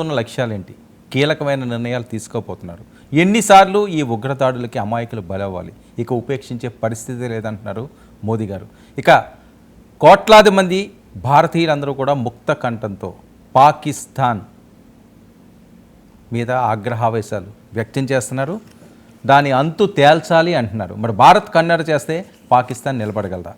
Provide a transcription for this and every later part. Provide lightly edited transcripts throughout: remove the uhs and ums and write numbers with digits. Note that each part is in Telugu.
ఉన్న లక్ష్యాలేంటి? కీలకమైన నిర్ణయాలు తీసుకోపోతున్నారు. ఎన్నిసార్లు ఈ ఉగ్రదాడులకి అమాయకులు బలవ్వాలి? ఇక ఉపేక్షించే పరిస్థితి లేదంటున్నారు మోదీ గారు. ఇక కోట్లాది మంది భారతీయులందరూ కూడా ముక్త కంఠంతో పాకిస్తాన్ మీద ఆగ్రహావేశాలు వ్యక్తం చేస్తున్నారు. దాని అంతు తేల్చాలి అంటున్నారు. మరి భారత్ కన్నెర చేస్తే పాకిస్తాన్ నిలబడగలదా?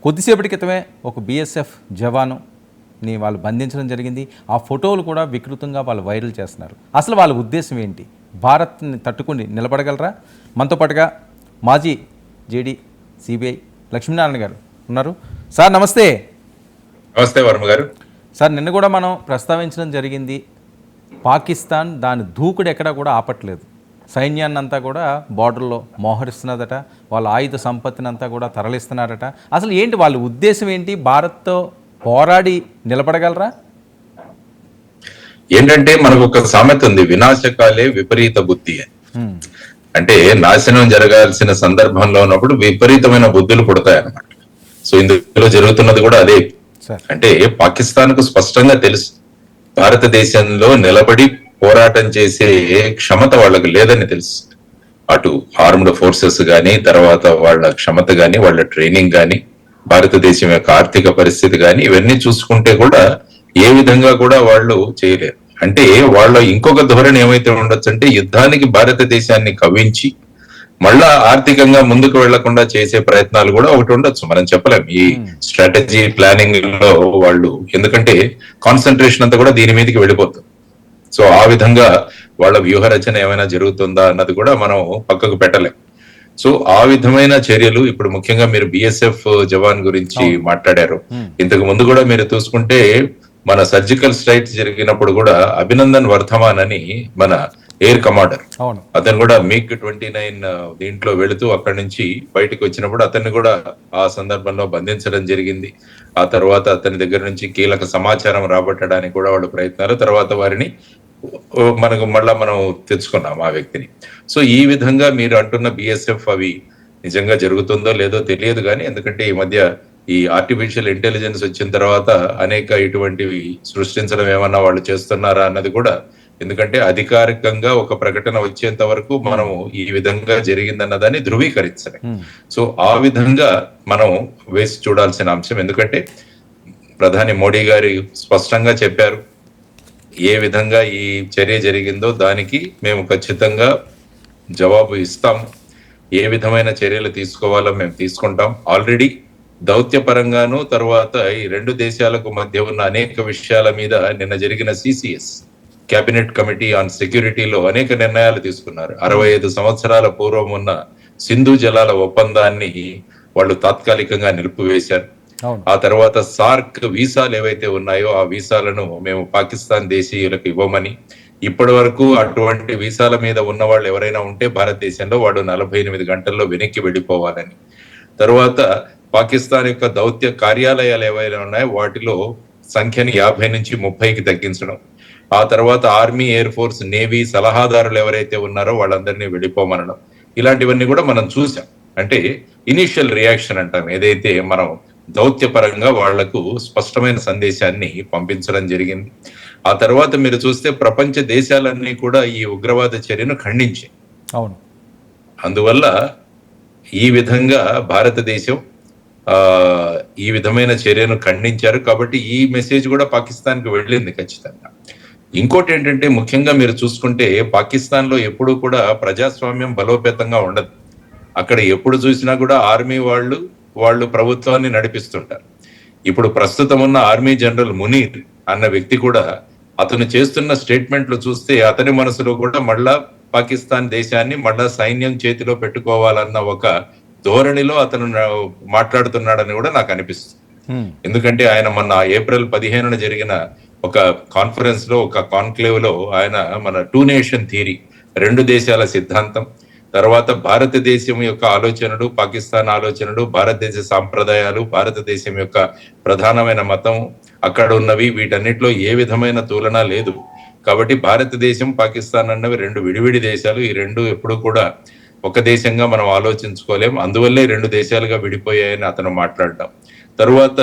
కొద్దిసేపటి క్రితమే ఒక బీఎస్ఎఫ్ జవానుని వాళ్ళు బంధించడం జరిగింది. ఆ ఫోటోలు కూడా వికృతంగా వాళ్ళు వైరల్ చేస్తున్నారు. అసలు వాళ్ళ ఉద్దేశం ఏంటి? భారత్ని తట్టుకుని నిలబడగలరా? మనతో పాటుగా మాజీ జేడీ సిబిఐ లక్ష్మీనారాయణ గారు ఉన్నారు. సార్ నమస్తే. నమస్తే వర్మ గారు. సార్, నిన్న కూడా మనం ప్రస్తావించడం జరిగింది, పాకిస్తాన్ దాని దూకుడు ఎక్కడా కూడా ఆపట్లేదు. సైన్యాన్ని అంతా కూడా బార్డర్లో మోహరిస్తున్నదట, వాళ్ళ ఆయుధ సంపత్తిని అంతా కూడా తరలిస్తున్నారట. అసలు ఏంటి వాళ్ళ ఉద్దేశం ఏంటి? భారత్తో పోరాడి నిలబడగలరా? ఏంటంటే మనకు ఒక సామెత ఉంది, వినాశకాలే విపరీత బుద్ధి అని. అంటే నాశనం జరగాల్సిన సందర్భంలో ఉన్నప్పుడు విపరీతమైన బుద్ధులు పుడతాయి అన్నమాట. సో ఇందులో జరుగుతున్నది కూడా అదే. అంటే పాకిస్తాన్ కు స్పష్టంగా తెలుసు, భారతదేశంలో నిలబడి పోరాటం చేసే క్షమత వాళ్ళకు లేదని తెలుసు. అటు ఆర్మ్డ్ ఫోర్సెస్ గాని, తర్వాత వాళ్ళ క్షమత గాని, వాళ్ళ ట్రైనింగ్ గాని, భారతదేశం యొక్క ఆర్థిక పరిస్థితి గాని, ఇవన్నీ చూసుకుంటే కూడా ఏ విధంగా కూడా వాళ్ళు చేయలేరు. అంటే వాళ్ళ ఇంకొక ధోరణి ఏమైతే ఉండొచ్చు అంటే, యుద్ధానికి భారతదేశాన్ని కవ్వించి మళ్ళా ఆర్థికంగా ముందుకు వెళ్లకుండా చేసే ప్రయత్నాలు కూడా ఒకటి ఉండొచ్చు, మనం చెప్పలేం. ఈ స్ట్రాటజీ ప్లానింగ్ లో వాళ్ళు, ఎందుకంటే కాన్సన్ట్రేషన్ అంతా కూడా దీని మీదకి వెళ్ళిపోతుంది. సో ఆ విధంగా వాళ్ళ వ్యూహ రచన ఏమైనా జరుగుతుందా అన్నది కూడా మనం పక్కకు పెట్టలేం. సో ఆ విధమైన చర్యలు ఇప్పుడు ముఖ్యంగా మీరు బిఎస్ఎఫ్ జవాన్ గురించి మాట్లాడారు. ఇంతకు ముందు కూడా మీరు చూసుకుంటే మన సర్జికల్ స్ట్రైక్స్ జరిగినప్పుడు కూడా అభినందన్ వర్ధమాన్ అని మన ఎయిర్ కమాండర్, అతను కూడా మిగ్ 29 దీంట్లో వెళుతూ అక్కడి నుంచి బయటకు వచ్చినప్పుడు అతన్ని కూడా ఆ సందర్భంలో బంధించడం జరిగింది. ఆ తర్వాత అతని దగ్గర నుంచి కీలక సమాచారం రాబట్టడానికి కూడా వాళ్ళు ప్రయత్నాలు, తర్వాత వారిని మనం తెచ్చుకున్నాం ఆ వ్యక్తిని. సో ఈ విధంగా మీరు అంటున్న బిఎస్ఎఫ్ అవి నిజంగా జరుగుతుందో లేదో తెలియదు కానీ, ఎందుకంటే ఈ మధ్య ఈ ఆర్టిఫిషియల్ ఇంటెలిజెన్స్ వచ్చిన తర్వాత అనేక ఇటువంటివి సృష్టించడం ఏమన్నా వాళ్ళు చేస్తున్నారా అన్నది కూడా, ఎందుకంటే అధికారికంగా ఒక ప్రకటన వచ్చేంత వరకు మనము ఈ విధంగా జరిగిందన్నదాన్ని ధృవీకరించాలి. సో ఆ విధంగా మనం వేసి చూడాల్సిన అంశం. ఎందుకంటే ప్రధాని మోడీ గారు స్పష్టంగా చెప్పారు, ఏ విధంగా ఈ చర్య జరిగిందో దానికి మేము ఖచ్చితంగా జవాబు ఇస్తాం. ఏ విధమైన చర్యలు తీసుకోవాలో మేము తీసుకుంటాం. ఆల్రెడీ దౌత్యపరంగాను, తర్వాత ఈ రెండు దేశాలకు మధ్య ఉన్న అనేక విషయాల మీద నిన్న జరిగిన సిసిఎస్ కేబినెట్ కమిటీ ఆన్ సెక్యూరిటీలో అనేక నిర్ణయాలు తీసుకున్నారు. 65 సంవత్సరాల పూర్వం ఉన్న సింధు జలాల ఒప్పందాన్ని వాళ్ళు తాత్కాలికంగా నిలిపివేశారు. ఆ తర్వాత సార్క్ వీసాలు ఏవైతే ఉన్నాయో ఆ వీసాలను మేము పాకిస్తాన్ దేశీయులకు ఇవ్వమని, ఇప్పటి వరకు అటువంటి వీసాల మీద ఉన్న వాళ్ళు ఎవరైనా ఉంటే భారతదేశంలో వాడు 48 గంటల్లో వెనక్కి వెళ్ళిపోవాలని, తర్వాత పాకిస్తాన్ యొక్క దౌత్య కార్యాలయాలు ఏవైనా ఉన్నాయో వాటిలో సంఖ్యని 50 నుంచి 30కి తగ్గించడం, ఆ తర్వాత ఆర్మీ, ఎయిర్ ఫోర్స్, నేవీ సలహాదారులు ఎవరైతే ఉన్నారో వాళ్ళందరినీ వెళ్ళిపోమనడం, ఇలాంటివన్నీ కూడా మనం చూసాం. అంటే ఇనిషియల్ రియాక్షన్ అంటాం, ఏదైతే మనం దౌత్యపరంగా వాళ్లకు స్పష్టమైన సందేశాన్ని పంపించడం జరిగింది. ఆ తర్వాత మీరు చూస్తే ప్రపంచ దేశాలన్నీ కూడా ఈ ఉగ్రవాద చర్యను ఖండించాయి. అవును. అందువల్ల ఈ విధంగా భారతదేశం ఈ విధమైన చర్యను ఖండించారు. కాబట్టి ఈ మెసేజ్ కూడా పాకిస్తాన్ కు వెళ్ళింది ఖచ్చితంగా. ఇంకోటి ఏంటంటే, ముఖ్యంగా మీరు చూసుకుంటే పాకిస్తాన్ లో ఎప్పుడు కూడా ప్రజాస్వామ్యం బలోపేతంగా ఉండదు. అక్కడ ఎప్పుడు చూసినా కూడా ఆర్మీ వాళ్ళు ప్రభుత్వాన్ని నడిపిస్తుంటారు. ఇప్పుడు ప్రస్తుతం ఉన్న ఆర్మీ జనరల్ మునీర్ అన్న వ్యక్తి కూడా, అతను చేస్తున్న స్టేట్మెంట్లు చూస్తే అతని మనసులో కూడా మళ్ళా పాకిస్తాన్ దేశాన్ని మళ్ళా సైన్యం చేతిలో పెట్టుకోవాలన్న ఒక ధోరణిలో అతను మాట్లాడుతున్నాడని కూడా నాకు అనిపిస్తుంది. ఎందుకంటే ఆయన మొన్న ఏప్రిల్ 15న జరిగిన ఒక కాన్ఫరెన్స్ లో, ఒక కాన్క్లేవ్ లో ఆయన మన 2 నేషన్ థియరీ, 2 దేశాల సిద్ధాంతం, తర్వాత భారతదేశం యొక్క ఆలోచనలు, పాకిస్తాన్ ఆలోచనలు, భారతదేశ సాంప్రదాయాలు, భారతదేశం యొక్క ప్రధానమైన మతం అక్కడ ఉన్నవి, వీటన్నిటిలో ఏ విధమైన తులన లేదు. కాబట్టి భారతదేశం, పాకిస్తాన్ అన్నవి 2 విడివిడి దేశాలు. ఈ 2 ఎప్పుడు కూడా ఒక దేశంగా మనం ఆలోచించుకోలేం. అందువల్లే 2 దేశాలుగా విడిపోయాయని అతను మాట్లాడడం. తరువాత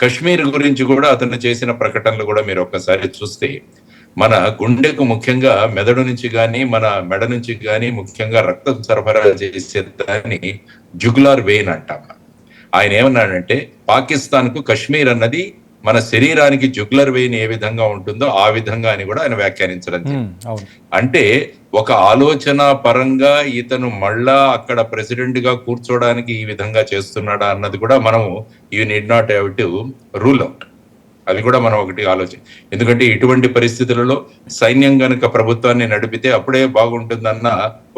కశ్మీర్ గురించి కూడా అతను చేసిన ప్రకటనలు కూడా మీరు ఒక్కసారి చూస్తే, మన గుండెకు ముఖ్యంగా మెదడు నుంచి కానీ మన మెడ నుంచి కానీ ముఖ్యంగా రక్తం సరఫరా చేసే దాన్ని జుగులార్ వెయిన్ అంటాం. ఆయన ఏమన్నాడంటే పాకిస్తాన్ కు కశ్మీర్ అన్నది మన శరీరానికి జుగులర్ వెయిన్ ఏ విధంగా ఉంటుందో ఆ విధంగా అని కూడా ఆయన వ్యాఖ్యానించడం జరిగింది. అంటే ఒక ఆలోచన పరంగా ఇతను మళ్ళా అక్కడ ప్రెసిడెంట్ గా కూర్చోడానికి ఈ విధంగా చేస్తున్నాడా అన్నది కూడా మనము you need not have to rule out. అది కూడా మనం ఒకటి ఆలోచన. ఎందుకంటే ఇటువంటి పరిస్థితులలో సైన్యం గనుక ప్రభుత్వాన్ని నడిపితే అప్పుడే బాగుంటుందన్న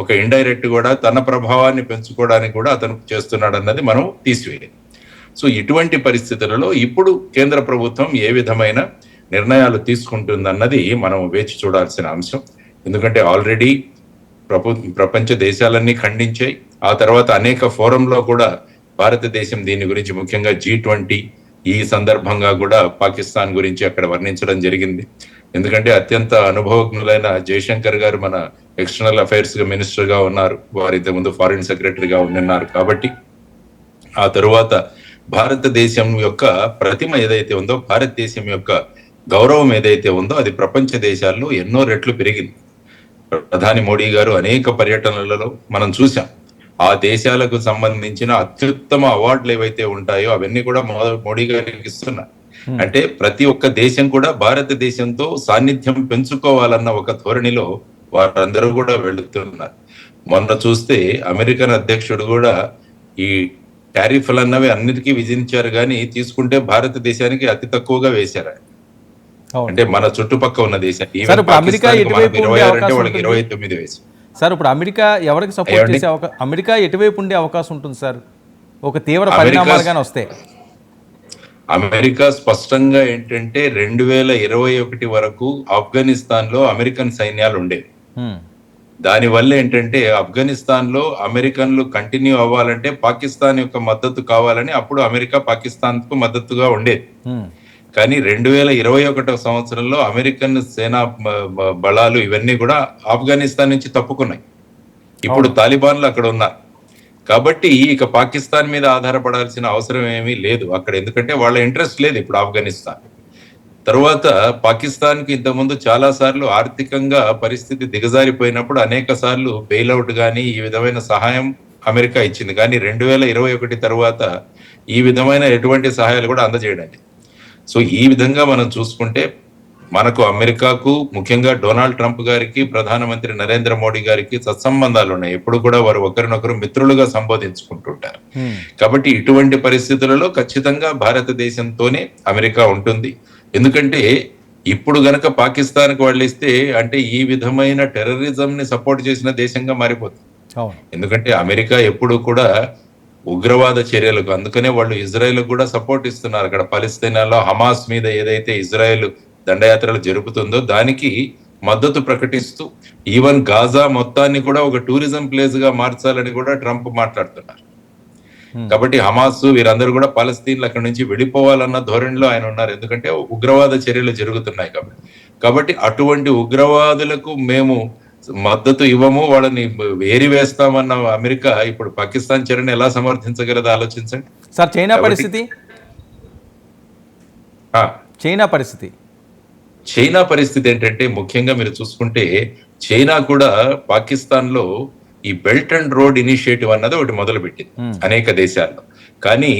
ఒక ఇండైరెక్ట్ కూడా తన ప్రభావాన్ని పెంచుకోవడానికి కూడా అతను చేస్తున్నాడు అన్నది మనం తీసివేయాలి. సో ఇటువంటి పరిస్థితులలో ఇప్పుడు కేంద్ర ప్రభుత్వం ఏ విధమైన నిర్ణయాలు తీసుకుంటుందన్నది మనం వేచి చూడాల్సిన అంశం. ఎందుకంటే ఆల్రెడీ ప్రపంచ దేశాలన్నీ ఖండించాయి. ఆ తర్వాత అనేక ఫోరంలో కూడా భారతదేశం దీని గురించి ముఖ్యంగా G20 ఈ సందర్భంగా కూడా పాకిస్తాన్ గురించి అక్కడ వర్ణించడం జరిగింది. ఎందుకంటే అత్యంత అనుభవజ్ఞులైన జయశంకర్ గారు మన ఎక్స్టర్నల్ అఫైర్స్ మినిస్టర్ గా ఉన్నారు, వారు ఇంతకుముందు ఫారిన్ సెక్రటరీగా ఉన్నారు. కాబట్టి ఆ తరువాత భారతదేశం యొక్క ప్రతిమ ఏదైతే ఉందో, భారతదేశం యొక్క గౌరవం ఏదైతే ఉందో అది ప్రపంచ దేశాల్లో ఎన్నో రెట్లు పెరిగింది. ప్రధాని మోడీ గారు అనేక పర్యటనలలో మనం చూసాం. ఆ దేశాలకు సంబంధించిన అత్యుత్తమ అవార్డులు ఏవైతే ఉంటాయో అవన్నీ కూడా మోడీ గారికి ఇస్తున్నారు. అంటే ప్రతి ఒక్క దేశం కూడా భారతదేశంతో సాన్నిధ్యం పెంచుకోవాలన్న ఒక ధోరణిలో వారందరూ కూడా వెళుతున్నారు. మొన్న చూస్తే అమెరికన్ అధ్యక్షుడు కూడా ఈ టారిఫ్లు అన్నవి అన్నిటికీ విధించారు, కానీ తీసుకుంటే భారతదేశానికి అతి తక్కువగా వేశారు. అంటే మన చుట్టుపక్క ఉన్న దేశం అమెరికా 29 వేశారు. సార్ ఇప్పుడు అమెరికా ఎవరికి సపోర్ట్ చేసే అమెరికా ఎటువైపు ఉండే అవకాశం ఉంటుంది సార్ ఒక తీవ్ర పరిణామాలుగానే వస్తే? అమెరికా స్పష్టంగా ఏంటంటే 2021 వరకు ఆఫ్ఘనిస్తాన్ లో అమెరికన్ సైన్యాలు ఉండేవి. దానివల్ల ఏంటంటే ఆఫ్ఘనిస్తాన్ లో అమెరికన్లు కంటిన్యూ అవ్వాలంటే పాకిస్తాన్ యొక్క మద్దతు కావాలని అప్పుడు అమెరికా పాకిస్తాన్ కు మద్దతుగా ఉండేది. కానీ 2021 సంవత్సరంలో అమెరికన్ సేనా బలాలు ఇవన్నీ కూడా ఆఫ్ఘనిస్తాన్ నుంచి తప్పుకున్నాయి. ఇప్పుడు తాలిబాన్లు అక్కడ ఉన్నారు. కాబట్టి ఇక పాకిస్తాన్ మీద ఆధారపడాల్సిన అవసరం ఏమీ లేదు అక్కడ, ఎందుకంటే వాళ్ళ ఇంట్రెస్ట్ లేదు ఇప్పుడు ఆఫ్ఘనిస్తాన్. తర్వాత పాకిస్తాన్ కి ఇంతకుముందు చాలా సార్లు ఆర్థికంగా పరిస్థితి దిగజారిపోయినప్పుడు అనేక సార్లు బెయిల్అవుట్ కానీ ఈ విధమైన సహాయం అమెరికా ఇచ్చింది. కానీ 2021 తర్వాత ఈ విధమైన ఎటువంటి సహాయాలు కూడా అందజేయడానికి. సో ఈ విధంగా మనం చూసుకుంటే మనకు అమెరికాకు ముఖ్యంగా డొనాల్డ్ ట్రంప్ గారికి ప్రధానమంత్రి నరేంద్ర మోడీ గారికి సత్సంబంధాలు ఉన్నాయి. ఎప్పుడు కూడా వారు ఒకరినొకరు మిత్రులుగా సంబోధించుకుంటుంటారు. కాబట్టి ఇటువంటి పరిస్థితులలో ఖచ్చితంగా భారతదేశంతోనే అమెరికా ఉంటుంది. ఎందుకంటే ఇప్పుడు గనక పాకిస్తాన్కి వాళ్ళు ఇస్తే అంటే ఈ విధమైన టెర్రరిజం ని సపోర్ట్ చేసిన దేశంగా మారిపోతుంది. ఎందుకంటే అమెరికా ఎప్పుడు కూడా ఉగ్రవాద చర్యలకు, అందుకనే వాళ్ళు ఇజ్రాయెల్ కూడా సపోర్ట్ ఇస్తున్నారు. అక్కడ పాలస్తీనాలో హమాస్ మీద ఏదైతే ఇజ్రాయెల్ దండయాత్రలు జరుపుతుందో దానికి మద్దతు ప్రకటిస్తూ ఈవెన్ గాజా మొత్తాన్ని కూడా ఒక టూరిజం ప్లేస్ గా మార్చాలని కూడా ట్రంప్ మాట్లాడుతున్నారు. కాబట్టి హమాస్ వీరందరూ కూడా పాలస్తీన్లు అక్కడి నుంచి వెళ్ళిపోవాలన్న ధోరణిలో ఆయన ఉన్నారు. ఎందుకంటే ఉగ్రవాద చర్యలు జరుగుతున్నాయి కాబట్టి అటువంటి ఉగ్రవాదులకు మేము మద్దతు ఇవ్వము, వాళ్ళని వేస్తామన్న అమెరికా ఇప్పుడు పాకిస్తాన్ చర్యను ఎలా సమర్థించగలదో ఆలోచించండి. సార్ చైనా పరిస్థితి చైనా పరిస్థితి ఏంటంటే ముఖ్యంగా మీరు చూసుకుంటే చైనా కూడా పాకిస్తాన్ లో ఈ బెల్ట్ అండ్ రోడ్ ఇనిషియేటివ్ అన్నది ఒకటి మొదలు పెట్టింది అనేక దేశాల్లో. కానీ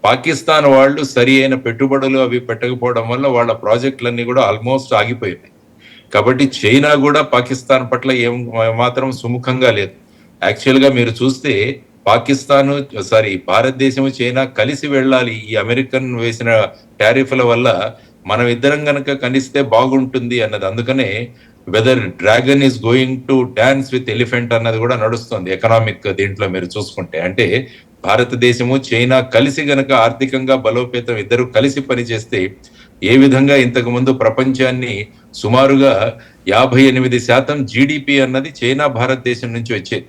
పాకిస్తాన్ వాళ్ళు సరి అయిన పెట్టుబడులు అవి పెట్టకపోవడం వల్ల వాళ్ళ ప్రాజెక్టులన్నీ కూడా ఆల్మోస్ట్ ఆగిపోయాయి. కాబట్టి చైనా కూడా పాకిస్తాన్ పట్ల మాత్రం సుముఖంగా లేదు. యాక్చువల్ గా మీరు చూస్తే భారతదేశం చైనా కలిసి వెళ్ళాలి. ఈ అమెరికన్ వేసిన టారిఫ్ల వల్ల మనం ఇద్దరం గనక కలిస్తే బాగుంటుంది అన్నది. అందుకనే whether dragon is going to dance with elephant అన్నది కూడా నడుస్తుంది ఎకనామిక్ దీంట్లో మీరు చూసుకుంటే. అంటే భారతదేశము చైనా కలిసి గనక ఆర్థికంగా బలోపేతం ఇద్దరు కలిసి పనిచేస్తే ఏ విధంగా ఇంతకు ముందు ప్రపంచాన్ని సుమారుగా 58% GDP అన్నది చైనా భారతదేశం నుంచి వచ్చేది.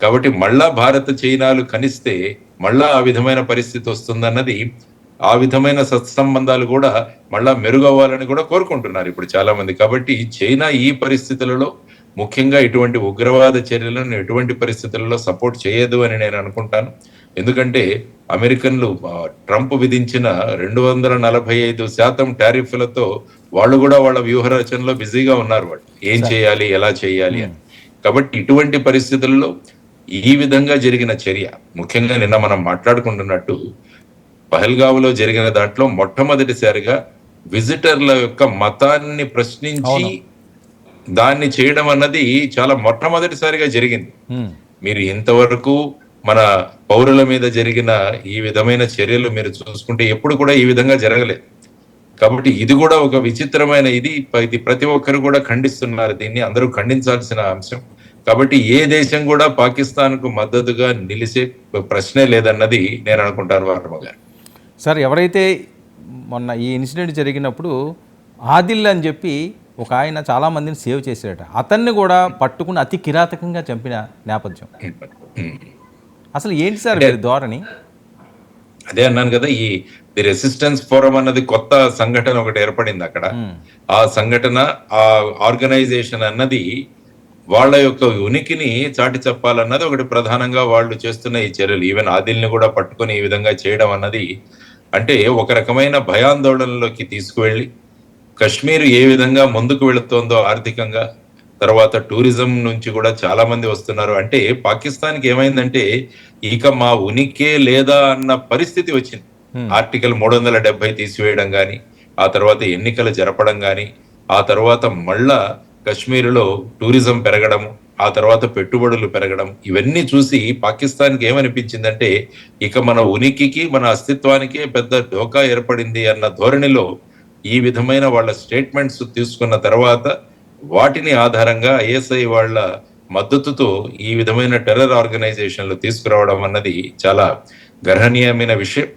కాబట్టి మళ్ళా భారత చైనాలు కనిస్తే మళ్ళా ఆ విధమైన పరిస్థితి వస్తుందన్నది, ఆ విధమైన సత్సంబంధాలు కూడా మళ్ళా మెరుగవ్వాలని కూడా కోరుకుంటున్నారు ఇప్పుడు చాలా మంది. కాబట్టి చైనా ఈ పరిస్థితులలో ముఖ్యంగా ఇటువంటి ఉగ్రవాద చర్యలను ఎటువంటి పరిస్థితులలో సపోర్ట్ చేయదు అని నేను అనుకుంటాను. ఎందుకంటే అమెరికన్లు ట్రంప్ విధించిన 245% టారిఫ్లతో వాళ్ళు కూడా వాళ్ళ వ్యూహ రచనలో బిజీగా ఉన్నారు. వాళ్ళు ఏం చేయాలి, ఎలా చేయాలి అని. కాబట్టి ఇటువంటి పరిస్థితుల్లో ఈ విధంగా జరిగిన చర్య, ముఖ్యంగా నిన్న మనం మాట్లాడుకుంటున్నట్టు పహల్గావ్లో జరిగిన దాంట్లో మొట్టమొదటిసారిగా విజిటర్ల యొక్క మతాన్ని ప్రశ్నించి దాన్ని చేయడం అన్నది చాలా మొట్టమొదటిసారిగా జరిగింది. మీరు ఇంతవరకు మన పౌరుల మీద జరిగిన ఈ విధమైన చర్యలు మీరు చూసుకుంటే ఎప్పుడు కూడా ఈ విధంగా జరగలేదు. కాబట్టి ఇది కూడా ఒక విచిత్రమైన ఇది ప్రతి ఒక్కరు కూడా ఖండిస్తున్నారు. దీన్ని అందరూ ఖండించాల్సిన అంశం. కాబట్టి ఏ దేశం కూడా పాకిస్తాన్ కు మద్దతుగా నిలిచే ప్రశ్నే లేదన్నది నేను అనుకుంటాను వర్మ గారు. సార్, ఎవరైతే మొన్న ఈ ఇన్సిడెంట్ జరిగినప్పుడు ఆదిల్ అని చెప్పి ఒక ఆయన చాలామందిని సేవ్ చేశాడట, అతన్ని కూడా పట్టుకుని అతి కిరాతకంగా చంపిన నేపథ్యం. అసలు ఏంటి సార్ వీరి ధోరణి? అదే అన్నాను కదా, ది రెసిస్టెన్స్ ఫోరం అన్నది కొత్త సంఘటన ఒకటి ఏర్పడింది అక్కడ. ఆ సంఘటన, ఆ ఆర్గనైజేషన్ అన్నది వాళ్ళ యొక్క ఉనికిని చాటి చెప్పాలన్నది ఒకటి ప్రధానంగా వాళ్ళు చేస్తున్న ఈ చర్యలు. ఈవెన్ ఆదిల్ని కూడా పట్టుకొని ఈ విధంగా చేయడం అన్నది అంటే ఒక రకమైన భయాందోళనలోకి తీసుకువెళ్ళి కశ్మీర్ ఏ విధంగా ముందుకు వెళుతోందో ఆర్థికంగా, తర్వాత టూరిజం నుంచి కూడా చాలా మంది వస్తున్నారు. అంటే పాకిస్తాన్కి ఏమైందంటే ఇక మా ఉనికే లేదా అన్న పరిస్థితి వచ్చింది. ఆర్టికల్ 370 తీసివేయడం కానీ, ఆ తర్వాత ఎన్నికలు జరపడం కానీ, ఆ తర్వాత మళ్ళా కశ్మీర్లో టూరిజం పెరగడం, ఆ తర్వాత పెట్టుబడులు పెరగడం, ఇవన్నీ చూసి పాకిస్తాన్కి ఏమనిపించిందంటే ఇక మన ఉనికికి, మన అస్తిత్వానికే పెద్ద ఢోకా ఏర్పడింది అన్న ధోరణిలో ఈ విధమైన వాళ్ళ స్టేట్మెంట్స్ తీసుకున్న తర్వాత వాటిని ఆధారంగా ఐఎస్ఐ వాళ్ళ మద్దతుతో ఈ విధమైన టెర్రర్ ఆర్గనైజేషన్లు తీసుకురావడం అన్నది చాలా గర్హనీయమైన విషయం.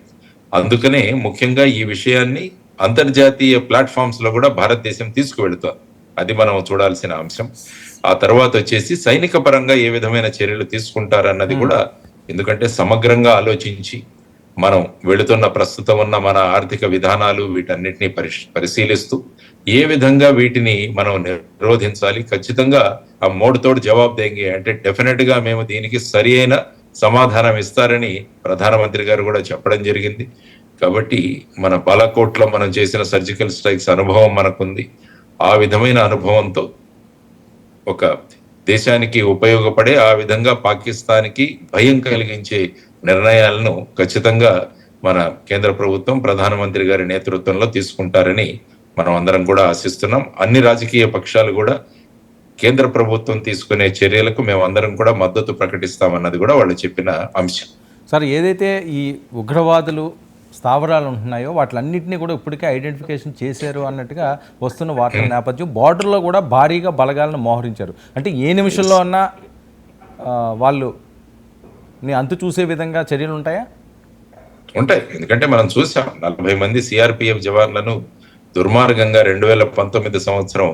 అందుకనే ముఖ్యంగా ఈ విషయాన్ని అంతర్జాతీయ ప్లాట్ఫామ్స్ లో కూడా భారతదేశం తీసుకువెళుతోంది. అది మనం చూడాల్సిన అంశం. ఆ తర్వాత వచ్చేసి సైనిక పరంగా ఏ విధమైన చర్యలు తీసుకుంటారన్నది కూడా, ఎందుకంటే సమగ్రంగా ఆలోచించి మనం వెళుతున్న ప్రస్తుతం ఉన్న మన ఆర్థిక విధానాలు వీటన్నిటిని పరిశీలిస్తూ ఏ విధంగా వీటిని మనం నిరోధించాలి, ఖచ్చితంగా ఆ మోడుతోడు జవాబు దేంగే అంటే డెఫినెట్ గా మేము దీనికి సరి అయిన సమాధానం ఇస్తారని ప్రధానమంత్రి గారు కూడా చెప్పడం జరిగింది. కాబట్టి మన బాలాకోట్లో మనం చేసిన సర్జికల్ స్ట్రైక్స్ అనుభవం మనకుంది. ఆ విధమైన అనుభవంతో ఒక దేశానికి ఉపయోగపడే, ఆ విధంగా పాకిస్తాన్కి భయం కలిగించే నిర్ణయాలను ఖచ్చితంగా మన కేంద్ర ప్రభుత్వం ప్రధానమంత్రి గారి నేతృత్వంలో తీసుకుంటారని మనం అందరం కూడా ఆశిస్తున్నాం. అన్ని రాజకీయ పక్షాలు కూడా కేంద్ర ప్రభుత్వం తీసుకునే చర్యలకు మేము అందరం కూడా మద్దతు ప్రకటిస్తామన్నది కూడా వాళ్ళు చెప్పిన అంశం. సార్, ఏదైతే ఈ ఉగ్రవాదులు స్థావరాలు ఉంటున్నాయో వాటిలన్నింటినీ కూడా ఇప్పటికే ఐడెంటిఫికేషన్ చేశారు అన్నట్టుగా వస్తున్న వార్తల నేపథ్యం, బార్డర్లో కూడా భారీగా బలగాలను మోహరించారు. అంటే ఏ నిమిషంలో అన్నా వాళ్ళు అంతు చూసే విధంగా చర్యలు ఉంటాయా? ఉంటాయి. ఎందుకంటే మనం చూసాం 40 మంది సిఆర్పిఎఫ్ జవాన్లను దుర్మార్గంగా 2019 సంవత్సరం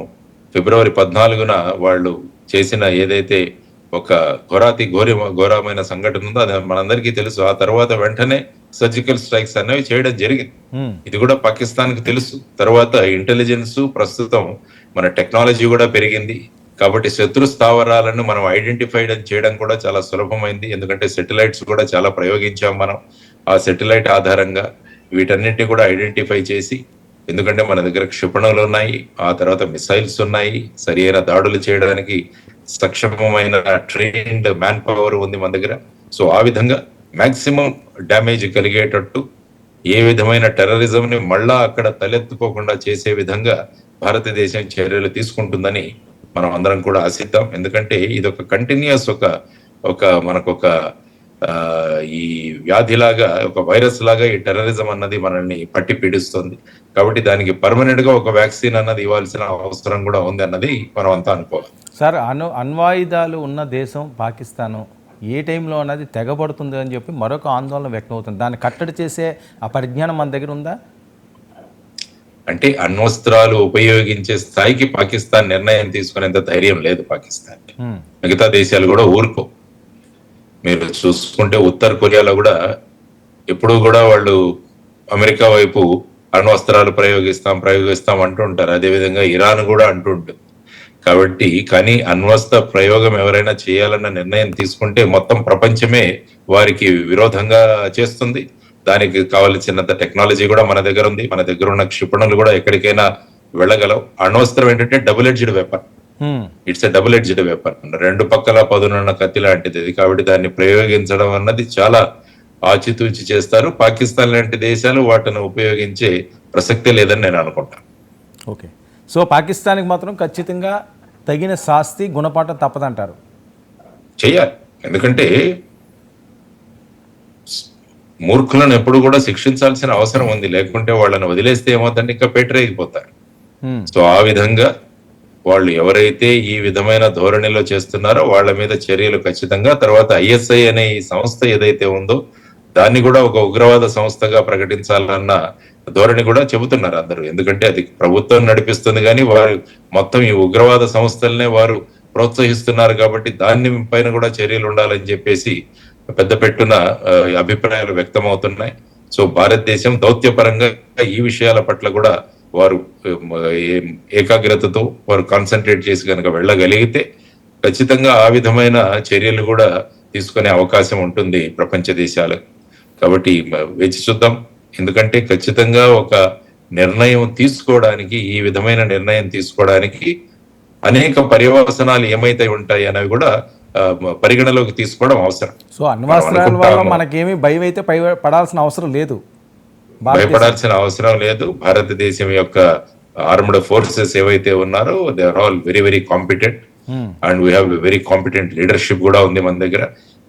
ఫిబ్రవరి 14న వాళ్ళు చేసిన ఏదైతే ఒక ఘోరమైన సంఘటన ఉందో అది మనందరికీ తెలుసు. ఆ తర్వాత వెంటనే సర్జికల్ స్ట్రైక్స్ అనేవి చేయడం జరిగింది. ఇది కూడా పాకిస్తాన్ కి తెలుసు. తర్వాత ఇంటెలిజెన్స్, ప్రస్తుతం మన టెక్నాలజీ కూడా పెరిగింది. కాబట్టి శత్రు స్థావరాలను మనం ఐడెంటిఫై చేయడం కూడా చాలా సులభమైంది. ఎందుకంటే సెటిలైట్స్ కూడా చాలా ప్రయోగించాం మనం. ఆ సెటిలైట్ ఆధారంగా వీటన్నిటిని కూడా ఐడెంటిఫై చేసి, ఎందుకంటే మన దగ్గర క్షిపణులు ఉన్నాయి, ఆ తర్వాత మిసైల్స్ ఉన్నాయి, సరి అయిన దాడులు చేయడానికి సక్షమమైన ట్రైన్డ్ మ్యాన్ పవర్ ఉంది మన దగ్గర. సో ఆ విధంగా మాక్సిమం డ్యామేజ్ కలిగేటట్టు ఏ విధమైన టెర్రరిజం ని మళ్ళా అక్కడ తలెత్తుకోకుండా చేసే విధంగా భారతదేశం చర్యలు తీసుకుంటుందని మనం అందరం కూడా ఆశిద్దాం. ఎందుకంటే ఇది ఒక కంటిన్యూస్ మనకొక ఈ వ్యాధిలాగా, ఒక వైరస్ లాగా ఈ టెర్రరిజం అన్నది మనల్ని పట్టి పీడిస్తుంది. కాబట్టి దానికి పర్మనెంట్ గా ఒక వ్యాక్సిన్ అన్నది ఇవ్వాల్సిన అవసరం కూడా ఉంది అన్నది మనం అంతా అనుకోవాలి. సార్, అణ్వాయుధాలు ఉన్న దేశం పాకిస్తాను ఏ టైంలో అన్నది తెగబడుతుంది అని చెప్పి మరొక ఆందోళన వ్యక్తం అవుతుంది. దాన్ని కట్టడి చేసే ఆ పరిజ్ఞానం మన దగ్గర ఉందా? అంటే అణ్వస్త్రాలు ఉపయోగించే స్థాయికి పాకిస్తాన్ నిర్ణయం తీసుకునేంత ధైర్యం లేదు పాకిస్తాన్. మిగతా దేశాలు కూడా ఊరుకో. మీరు చూసుకుంటే ఉత్తర కొరియాలో కూడా ఎప్పుడు కూడా వాళ్ళు అమెరికా వైపు అణ్వస్త్రాలు ప్రయోగిస్తాం అంటూ ఉంటారు. అదేవిధంగా ఇరాన్ కూడా అంటూ ఉంటుంది. కాబట్టి కానీ అణ్వస్త్ర ప్రయోగం ఎవరైనా చేయాలన్న నిర్ణయం తీసుకుంటే మొత్తం ప్రపంచమే వారికి విరోధంగా చేస్తుంది. దానికి కావలసినంత టెక్నాలజీ కూడా మన దగ్గర ఉంది. మన దగ్గర ఉన్న క్షిపణులు కూడా ఎక్కడికైనా వెళ్ళగలవు. అణ్వస్త్రం ఏంటంటే double edged weapon. It's a double edged weapon. రెండు పక్కల పదునున్న కత్తి లాంటిది అది. కాబట్టి దాన్ని ప్రయోగించడం అన్నది చాలా ఆచితూచి చేస్తారు. పాకిస్తాన్ లాంటి దేశాలు వాటిని ఉపయోగించే ప్రసక్తే లేదని నేను అనుకుంటాను. ఓకే, సో పాకిస్తాన్కి మాత్రం ఖచ్చితంగా తగిన శాస్తి గుణపాఠం తప్పదంటారు. చేయాలి. ఎందుకంటే మూర్ఖులను ఎప్పుడు కూడా శిక్షించాల్సిన అవసరం ఉంది. లేకుంటే వాళ్ళని వదిలేస్తే ఏమవుతుందంటే ఇంకా పేటరేగిపోతారు. సో ఆ విధంగా వాళ్ళు ఎవరైతే ఈ విధమైన ధోరణిలో చేస్తున్నారో వాళ్ళ మీద చర్యలు ఖచ్చితంగా. తర్వాత ఐఎస్ఐ అనే ఈ సంస్థ ఏదైతే ఉందో దాన్ని కూడా ఒక ఉగ్రవాద సంస్థగా ప్రకటించాలన్న ధోరణి కూడా చెబుతున్నారు అందరూ. ఎందుకంటే అది ప్రభుత్వం నడిపిస్తుంది, కానీ వారు మొత్తం ఈ ఉగ్రవాద సంస్థలనే వారు ప్రోత్సహిస్తున్నారు. కాబట్టి దాని పైన కూడా చర్యలు ఉండాలని చెప్పేసి పెద్ద పెట్టున అభిప్రాయాలు వ్యక్తమవుతున్నాయి. సో భారతదేశం దౌత్యపరంగా ఈ విషయాల పట్ల కూడా వారు ఏకాగ్రతతో వారు కాన్సన్ట్రేట్ చేసి కనుక వెళ్ళగలిగితే ఖచ్చితంగా ఆ విధమైన చర్యలు కూడా తీసుకునే అవకాశం ఉంటుంది ప్రపంచ దేశాలకు. కాబట్టి వేచి చూద్దాం. ఎందుకంటే ఖచ్చితంగా ఒక నిర్ణయం తీసుకోవడానికి, ఈ విధమైన నిర్ణయం తీసుకోవడానికి అనేక పర్యవసనాలు ఏమైతే ఉంటాయి అనేవి కూడా పరిగణలోకి తీసుకోవడం అవసరం. సో అణ్వస్త్రాల వల్ల మనకేమీ భయం అయితే పడాల్సిన అవసరం లేదు, భయపడాల్సిన అవసరం లేదు. భారతదేశం యొక్క ఆర్మ్డ్ ఫోర్సెస్ ఏవైతే ఉన్నారో they are all very very competent and we have very competent leadership కూడా ఉంది మన దగ్గర.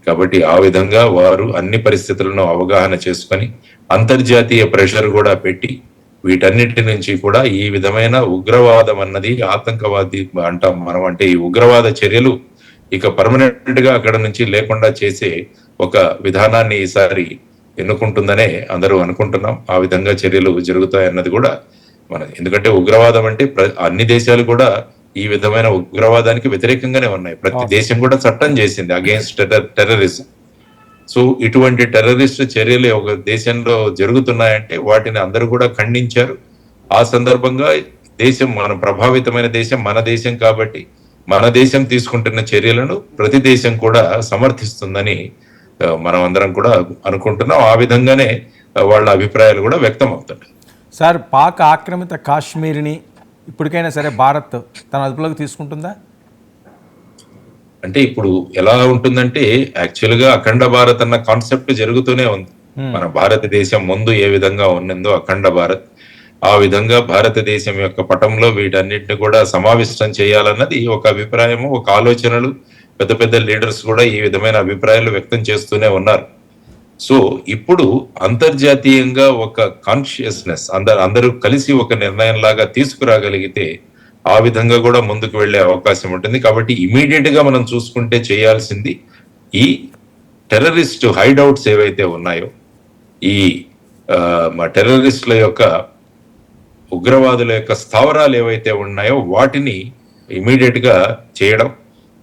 కాబట్టి ఆ విధంగా వారు అన్ని పరిస్థితులను అవగాహన చేసుకొని అంతర్జాతీయ ప్రెషర్ కూడా పెట్టి వీటన్నిటి నుంచి కూడా ఈ విధమైన ఉగ్రవాదం అన్నది, ఆతంకవాది అంటాం మనం, అంటే ఈ ఉగ్రవాద చర్యలు ఇక పర్మనెంట్ గా అక్కడ నుంచి లేకుండా చేసే ఒక విధానాన్ని ఈసారి ఎన్నుకుంటుందనే అందరూ అనుకుంటున్నాం. ఆ విధంగా చర్యలు జరుగుతాయన్నది కూడా ఎందుకంటే ఉగ్రవాదం అంటే అన్ని దేశాలు కూడా ఈ విధమైన ఉగ్రవాదానికి వ్యతిరేకంగానే ఉన్నాయి. ప్రతి దేశం కూడా చట్టం చేసింది అగేన్స్ట్ టెర్రరిజం. సో ఇటువంటి టెర్రరిస్ట్ చర్యలు ఒక దేశంలో జరుగుతున్నాయంటే వాటిని అందరూ కూడా ఖండించారు. ఆ సందర్భంగా దేశం, మన ప్రభావితమైన దేశం మన దేశం కాబట్టి మన దేశం తీసుకుంటున్న చర్యలను ప్రతి దేశం కూడా సమర్థిస్తుందని మనం అందరం కూడా అనుకుంటున్నాం. ఆ విధంగానే వాళ్ళ అభిప్రాయాలు కూడా వ్యక్తం అవుతాయి. సార్, పాక్ ఆక్రమిత కాశ్మీర్ని ఇప్పటికైనా సరే భారత్ తన అదుపులోకి తీసుకుంటుందా? అంటే ఇప్పుడు ఎలా ఉంటుందంటే యాక్చువల్ గా అఖండ భారత్ అన్న కాన్సెప్ట్ జరుగుతూనే ఉంది. మన భారతదేశం ముందు ఏ విధంగా ఉన్నదో అఖండ భారత్, ఆ విధంగా భారతదేశం యొక్క పటంలో వీటన్నిటిని కూడా సమావిష్టం చేయాలన్నది ఒక అభిప్రాయము, ఒక ఆలోచనలు. పెద్ద పెద్ద లీడర్స్ కూడా ఈ విధమైన అభిప్రాయాలు వ్యక్తం చేస్తూనే ఉన్నారు. సో ఇప్పుడు అంతర్జాతీయంగా ఒక కాన్షియస్నెస్ అందరూ కలిసి ఒక నిర్ణయం లాగా తీసుకురాగలిగితే ఆ విధంగా కూడా ముందుకు వెళ్లే అవకాశం ఉంటుంది. కాబట్టి ఇమీడియట్ గా మనం చూసుకుంటే చేయాల్సింది ఈ టెర్రరిస్ట్ హైడౌట్స్ ఏవైతే ఉన్నాయో, ఈ టెర్రరిస్టుల యొక్క, ఉగ్రవాదుల యొక్క స్థావరాలు ఏవైతే ఉన్నాయో వాటిని ఇమీడియట్ గా చేయడం.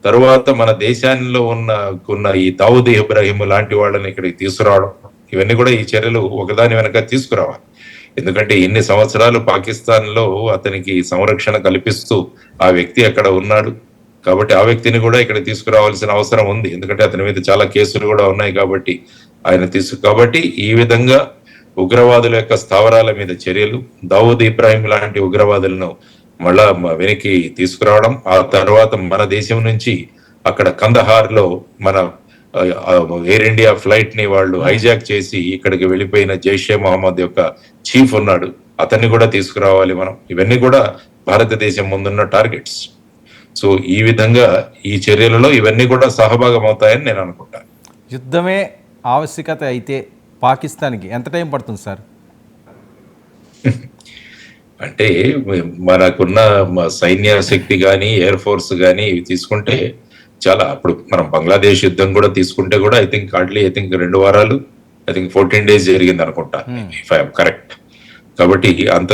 తరువాత మన దేశాల్లో ఉన్న ఈ దావుద్ ఇబ్రాహిం లాంటి వాళ్ళని ఇక్కడికి తీసుకురావడం, ఇవన్నీ కూడా ఈ చర్యలు ఒకదాని వెనక తీసుకురావాలి. ఎందుకంటే ఇన్ని సంవత్సరాలు పాకిస్తాన్ లో అతనికి సంరక్షణ కల్పిస్తూ ఆ వ్యక్తి అక్కడ ఉన్నాడు. కాబట్టి ఆ వ్యక్తిని కూడా ఇక్కడ తీసుకురావాల్సిన అవసరం ఉంది. ఎందుకంటే అతని మీద చాలా కేసులు కూడా ఉన్నాయి కాబట్టి కాబట్టి ఈ విధంగా ఉగ్రవాదుల యొక్క స్థావరాల మీద చర్యలు, దావూద్ ఇబ్రాహిం లాంటి ఉగ్రవాదులను మళ్ళా వెనక్కి తీసుకురావడం. ఆ తర్వాత మన దేశం నుంచి అక్కడ కందహార్ లో మన ఎయిర్ ఇండియా ఫ్లైట్ ని వాళ్ళు హైజాక్ చేసి ఇక్కడికి వెళ్ళిపోయిన జైషే మహమ్మద్ యొక్క చీఫ్ ఉన్నాడు, అతన్ని కూడా తీసుకురావాలి మనం. ఇవన్నీ కూడా భారతదేశం ముందున్న టార్గెట్స్. సో ఈ విధంగా ఈ చర్యలలో ఇవన్నీ కూడా సహభాగం అవుతాయని నేను అనుకుంటాను. యుద్ధమే ఆవశ్యకత అయితే పాకిస్తాన్కి ఎంత టైం పడుతుంది సార్? అంటే మనకున్న సైన్య శక్తి కానీ, ఎయిర్ ఫోర్స్ కానీ ఇవి తీసుకుంటే చాలా, అప్పుడు మనం బంగ్లాదేశ్ యుద్ధం కూడా తీసుకుంటే కూడా ఐ థింక్ 2 వారాలు, 14 days జరిగింది అనుకుంటా, ఇఫ్ ఐఎమ్ కరెక్ట్. కాబట్టి అంత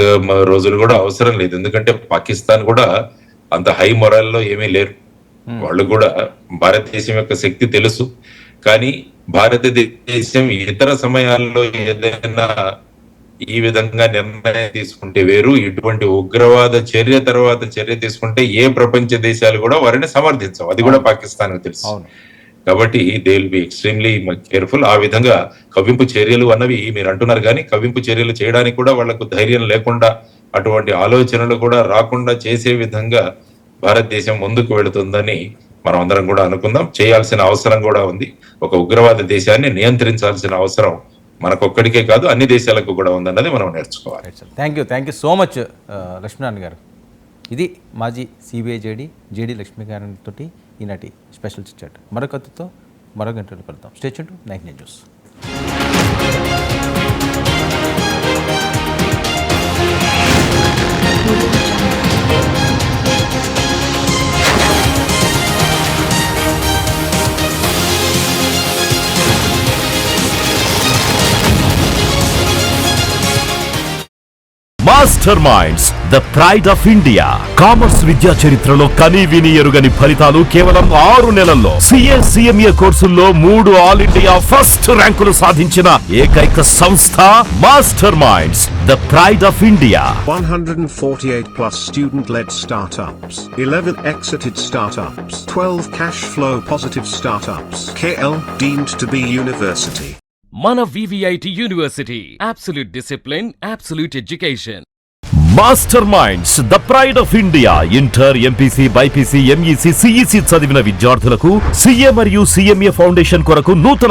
రోజులు కూడా అవసరం లేదు. ఎందుకంటే పాకిస్తాన్ కూడా అంత హై మొరాల్లో ఏమీ లేరు. వాళ్ళు కూడా భారతదేశం యొక్క శక్తి తెలుసు. కానీ భారతదేశం ఇతర సమయాల్లో ఏదైనా ఈ విధంగా నిర్ణయం తీసుకుంటే వేరు, ఇటువంటి ఉగ్రవాద చర్య తర్వాత చర్య తీసుకుంటే ఏ ప్రపంచ దేశాలు కూడా వారిని సమర్థించవు. అది కూడా పాకిస్తాన్ తెలుసు. అవును. కాబట్టి they will be extremely careful. ఆ విధంగా కవ్వింపు చర్యలు అన్నవి మీరు అంటున్నారు, కానీ కవ్వింపు చర్యలు చేయడానికి కూడా వాళ్లకు ధైర్యం లేకుండా, అటువంటి ఆలోచనలు కూడా రాకుండా చేసే విధంగా భారతదేశం ముందుకు వెళుతుందని మనం అందరం కూడా అనుకుందాం. చేయాల్సిన అవసరం కూడా ఉంది. ఒక ఉగ్రవాద దేశాన్ని నియంత్రించాల్సిన అవసరం మనకొక్కడికే కాదు, అన్ని దేశాలకు కూడా ఉందన్నది మనం నేర్చుకోవాలి. Thank you so much Lakshminarayana గారు. ఇది మాజీ సిబిఐ జేడీ లక్ష్మీనారాయణ తోటి ఈనాటి స్పెషల్ చిట్చాట్. మరొక కథతో మరో గంటలు కలుద్దాం. Stay tuned to 99 news. Master minds the pride of India. Commerce విద్యా చరిత్రలో కని విని ఎరుగని ఫలితాలు కేవలం 6 నెలల్లో. CA కోర్సుల్లో 3 ఆల్ ఇండియా ఫస్ట్ ర్యాంకులు సాధించిన ఏకైక సంస్థ master minds the pride of India. 148 plus student-led startups, 11 exited startups, 12 cash flow positive startups. KL deemed to be university. మన VVIT University. Absolute discipline, absolute education. Master minds the pride of India. Inter, MPC, BIPC, MEC, CEC చదివిన విద్యార్థులకు CA మరియు CMA ఫౌండేషన్ కొరకు నూతన